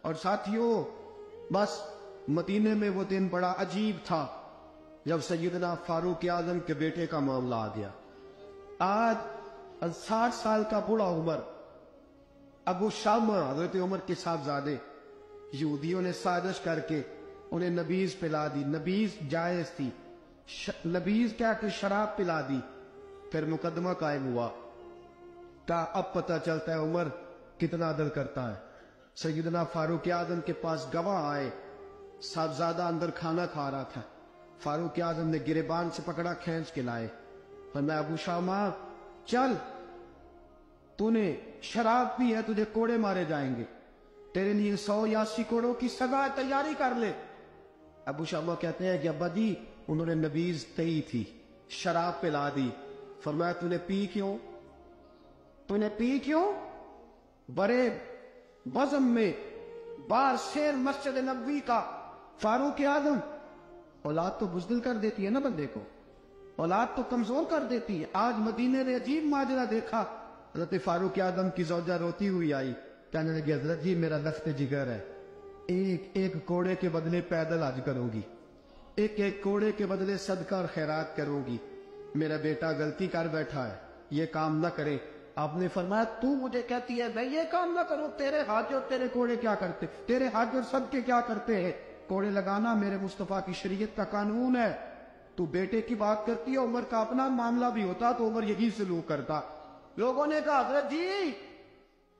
اور ساتھیوں بس مدینے میں وہ دن بڑا عجیب تھا جب سیدنا فاروق اعظم کے بیٹے کا معاملہ آ گیا۔ آج 60 سال کا بوڑھا عمر، ابو شامہ حضرت عمر کے صاحبزادے، یہودیوں نے سازش کر کے انہیں نبیذ پلا دی۔ نبیذ جائز تھی، نبیذ کیا کہ شراب پلا دی۔ پھر مقدمہ قائم ہوا، کہا اب پتہ چلتا ہے عمر کتنا عدل کرتا ہے۔ سیدنا فاروق اعظم کے پاس گواہ آئے، صاحبزادہ اندر کھانا کھا رہا تھا، فاروق اعظم نے گریبان سے پکڑا، کھینچ کے لائے، فرمایا ابو شامہ چل، تو نے شراب پی ہے، تجھے کوڑے مارے جائیں گے، تیرے لیے 100 یا 80 کوڑوں کی سزا تیاری کر لے۔ ابو شامہ کہتے ہیں کہ ابا جی انہوں نے نبیذ تئی تھی، شراب پلا دی۔ فرمایا تو نے پی کیوں؟ تو نے پی کیوں؟ بڑے بزم میں بار شیر مسجد نبوی کا فاروق اعظم، اولاد تو بزدل کر دیتی ہے نا بندے کو، اولاد تو کمزور کر دیتی ہے۔ آج مدینے نے عجیب ماجرا دیکھا، حضرت فاروق اعظم کی زوجہ روتی ہوئی آئی، کہنے لگی حضرت جی میرا لخت جگر ہے، ایک کوڑے کے بدلے پیدل حج کروں گی، ایک کوڑے کے بدلے صدقہ اور خیرات کروں گی، میرا بیٹا غلطی کر بیٹھا ہے، یہ کام نہ کرے۔ آپ نے فرمایا تو مجھے کہتی ہے میں یہ کام نہ کروں؟ تیرے حاج اور تیرے کوڑے کیا کرتے، تیرے حاج اور صدقے کیا کرتے ہیں؟ کوڑے لگانا میرے مصطفیٰ کی شریعت کا قانون ہے۔ تو بیٹے کی بات کرتی ہے، عمر کا اپنا معاملہ بھی ہوتا تو عمر یہی سلوک کرتا۔ لوگوں نے کہا حضرت جی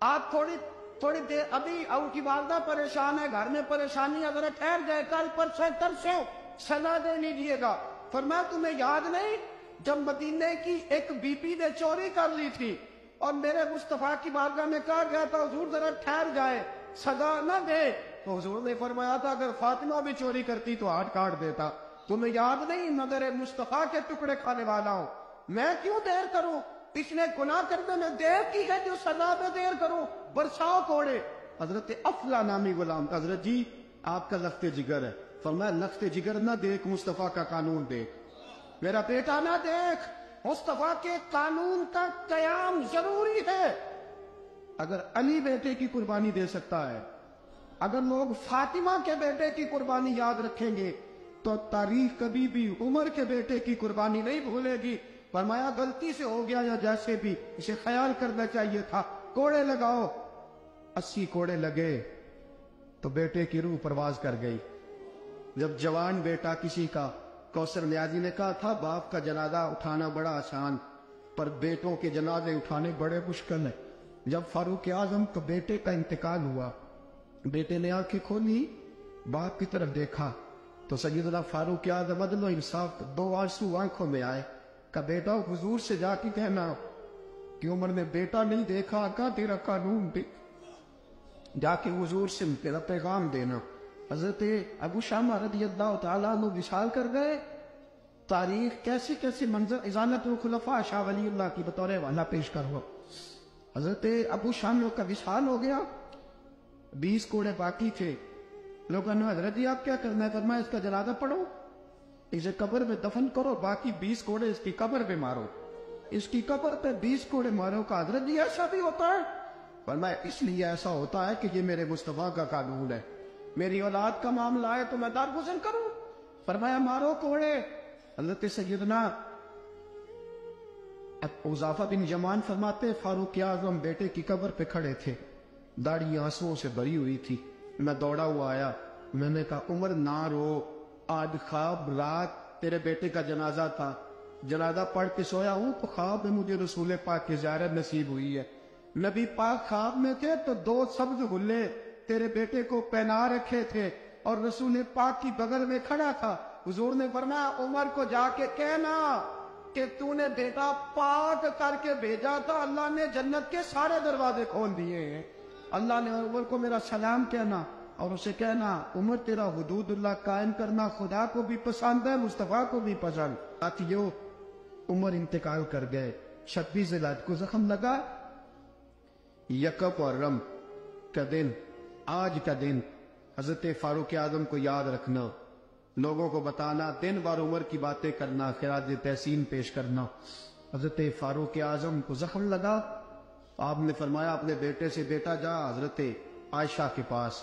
آپ تھوڑی دیر، ابھی ان کی والدہ پریشان ہے، گھر میں پریشانی ہے، ذرا ٹھہر جائے، کل پرسوں ترسوں سزا دے لیجیے گا۔ فرمایا تمہیں یاد نہیں جب مدینے کی ایک بی پی نے چوری کر لی تھی اور میرے مصطفیٰ کی بارگاہ میں کہا گیا تھا حضور ذرا ٹھہر جائے، سزا نہ دے، تو حضور نے فرمایا تھا اگر فاطمہ بھی چوری کرتی تو ہاتھ کاٹ دیتا۔ تمہیں یاد نہیں نظر مصطفیٰ کے ٹکڑے کھانے والا ہوں، میں کیوں دیر کروں؟ اس نے گناہ کرنے میں دیر کی ہے، جو سزا میں دیر کروں، برساؤ کوڑے۔ حضرت افلا نامی غلام، حضرت جی آپ کا لخت جگر ہے۔ فرمایا لخت جگر نہ دیکھ، مصطفیٰ کا قانون دیکھ، میرا بیٹا نہ دیکھ، مصطفیٰ کے قانون کا قیام ضروری ہے۔ اگر علی بیٹے کی قربانی دے سکتا ہے، اگر لوگ فاطمہ کے بیٹے کی قربانی یاد رکھیں گے تو تاریخ کبھی بھی عمر کے بیٹے کی قربانی نہیں بھولے گی۔ فرمایا غلطی سے ہو گیا یا جیسے بھی، اسے خیال کرنا چاہیے تھا، کوڑے لگاؤ۔ 80 کوڑے لگے تو بیٹے کی روح پرواز کر گئی۔ جب جوان بیٹا کسی کا، کوثر نیازی نے کہا تھا باپ کا جنازہ اٹھانا بڑا آسان، پر بیٹوں کے جنازے اٹھانے بڑے مشکل ہیں۔ جب فاروق اعظم کو بیٹے کا انتقال ہوا، بیٹے نے آنکھیں کھولی، باپ کی طرف دیکھا تو سیدنا فاروق اعظم عدل و انصاف، 2 آنسو آنکھوں میں آئے، کہ بیٹا حضور سے جا کے کہنا کہ عمر نے بیٹا نہیں دیکھا، آقا تیرا قانون دیکھ، جا کے حضور سے تیرا پیغام دینا۔ حضرت ابو شامہ رضی اللہ تعالیٰ عنہ وصال کر گئے۔ تاریخ کیسے کیسے منظر ازالت الخلفاء شاہ ولی اللہ کی بطور والا پیش کر ہوا۔ حضرت ابو شامہ کا وصال ہو گیا، 20 کوڑے باقی تھے۔ لوگوں نے حضرت جی آپ کیا کرنا ہے؟ فرمایا اس کا جنازہ پڑھو، اسے قبر میں دفن کرو، باقی 20 کوڑے اس کی قبر پہ مارو، اس کی قبر پہ 20 کوڑے مارو۔ کا حضرت جی ایسا بھی ہوتا ہے؟ فرمایا اس لیے ایسا ہوتا ہے کہ یہ میرے مصطفیٰ کا قانون ہے، میری اولاد کا معاملہ ہے تو میں دارگزر کروں۔ فرمایا مارو کوڑے۔ حضرت سیدنا حذیفہ بن یمان فرماتے فاروق اعظم بیٹے کی قبر پہ کھڑے تھے، داڑھی آنسوؤں سے بھری ہوئی تھی۔ میں دوڑا ہوا آیا، میں نے کہا عمر نہ رو، آج خواب رات تیرے بیٹے کا جنازہ تھا، جنازہ پڑھ کے سویا ہوں تو خواب میں مجھے رسول پاک کی زیارت نصیب ہوئی ہے۔ نبی پاک خواب میں تھے تو 2 سبز غلے تیرے بیٹے کو پہنا رکھے تھے اور رسول پاک کی بغل میں کھڑا تھا۔ حضور نے فرمایا عمر کو جا کے کہنا کہ تو نے بیٹا پاک کر کے بھیجا تھا، اللہ نے جنت کے سارے دروازے کھول دیے ہیں۔ اللہ نے عمر کو میرا سلام کہنا اور اسے کہنا عمر تیرا حدود اللہ قائم کرنا خدا کو بھی پسند ہے، مصطفیٰ کو بھی پسند۔ ساتھیو عمر انتقال کر گئے، 26 ذی الحجہ کو زخم لگا، یکم محرم کا دن، آج کا دن حضرت فاروق اعظم کو یاد رکھنا، لوگوں کو بتانا، دن بار عمر کی باتیں کرنا، خراج تحسین پیش کرنا۔ حضرت فاروق اعظم کو زخم لگا، آپ نے فرمایا اپنے بیٹے سے بیٹا جا حضرت عائشہ کے پاس،